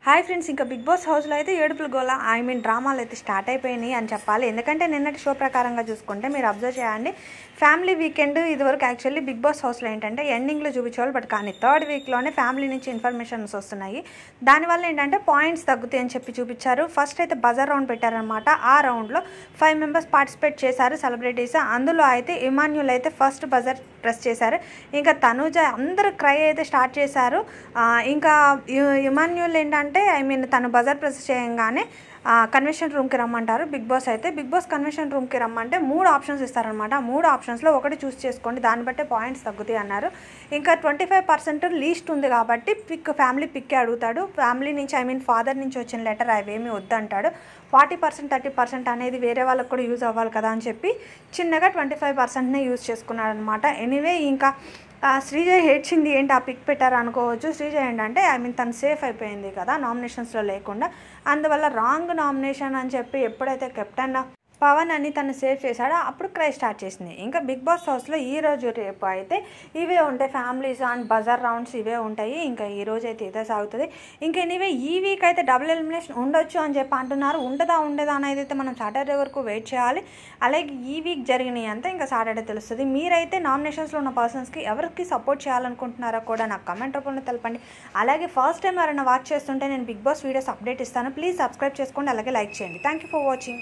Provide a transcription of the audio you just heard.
Hi friends, ఇంకా big boss హౌస్లో అయితే ఏడుపుల గోల డ్రామాలు అయితే స్టార్ట్ అయిపోయినాయి అని చెప్పాలి. ఎందుకంటే నిన్నటి షో ప్రకారంగా చూసుకుంటే మీరు అబ్జర్వ్ చేయండి, ఫ్యామిలీ వీకెండ్ ఇదివరకు యాక్చువల్లీ బిగ్ బాస్ హౌస్లో ఏంటంటే ఎండింగ్లో చూపించేవాళ్ళు. బట్ కానీ థర్డ్ వీక్లోనే ఫ్యామిలీ నుంచి ఇన్ఫర్మేషన్స్ వస్తున్నాయి. దానివల్ల ఏంటంటే పాయింట్స్ తగ్గుతాయి అని చెప్పి చూపించారు. ఫస్ట్ అయితే బజర్ రౌండ్ పెట్టారనమాట. ఆ రౌండ్లో 5 మెంబర్స్ పార్టిసిపేట్ చేశారు సెలబ్రిటీస్. అందులో అయితే ఇమాన్యుల్ అయితే ఫస్ట్ బజర్ ప్రెస్ చేశారు. ఇంకా తనూజ అందరూ క్రై అయితే స్టార్ట్ చేశారు. ఇంకా ఇమాన్యుల్ ఏంటంటే తను బజర్ ప్రెస్ చేయగానే కన్వెన్షన్ రూమ్కి రమ్మంటారు బిగ్ బాస్. అయితే బిగ్ బాస్ కన్వెన్షన్ రూమ్కి రమ్మంటే 3 ఆప్షన్స్ ఇస్తారనమాట. 3 ఆప్షన్స్లో ఒకటి చూస్ చేసుకోండి, దాన్ని బట్టే పాయింట్స్ తగ్గుతాయి అన్నారు. ఇంకా 25% లీస్ట్ ఉంది కాబట్టి ఫ్యామిలీ పిక్కే అడుగుతాడు. ఫ్యామిలీ నుంచి ఫాదర్ నుంచి వచ్చిన లెటర్ అవేమీ వద్దంటాడు. 40% 30% అనేది వేరే వాళ్ళకి కూడా యూజ్ అవ్వాలి కదా అని చెప్పి చిన్నగా 25%నే యూజ్ చేసుకున్నాడు అనమాట. ఎనీవే, ఇంకా శ్రీజ ఏడ్చింది, ఏంటి ఆ పిక్ పెట్టారు అనుకోవచ్చు. శ్రీజ ఏంటంటే తను సేఫ్ అయిపోయింది కదా నామినేషన్స్లో లేకుండా, అందువల్ల రాంగ్ నామినేషన్ అని చెప్పి ఎప్పుడైతే కెప్టెన్ పవన్ అని తను సేవ్ చేశాడో అప్పుడు క్రై స్టార్ట్ చేసింది. ఇంకా బిగ్ బాస్ హౌస్లో ఈరోజు రేపు అయితే ఇవే ఉంటాయి, ఫ్యామిలీస్ అండ్ బజార్ రౌండ్స్ ఇవే ఉంటాయి. ఇంకా ఈరోజు అయితే ఇదే సాగుతుంది. ఇంకా ఎనీవే ఈ వీక్ అయితే డబుల్ ఎలిమినేషన్ ఉండొచ్చు అని చెప్పి అంటున్నారు. ఉండదా అనేది అయితే మనం సాటర్డే వరకు వెయిట్ చేయాలి. అలాగే ఈ వీక్ జరిగినాయి అంతా ఇంకా సాటర్డే తెలుస్తుంది. మీరైతే నామినేషన్స్లో ఉన్న పర్సన్స్కి ఎవరికి సపోర్ట్ చేయాలనుకుంటున్నారో కూడా నాకు కమెంట్ రూపంలో తెలపండి. అలాగే ఫస్ట్ టైం ఎవరైనా వాచ్ చేస్తుంటే నేను బిగ్ బాస్ వీడియోస్ అప్డేట్ ఇస్తాను. ప్లీజ్ సబ్స్క్రైబ్ చేసుకోండి, అలాగే లైక్ చేయండి. Thank you for watching.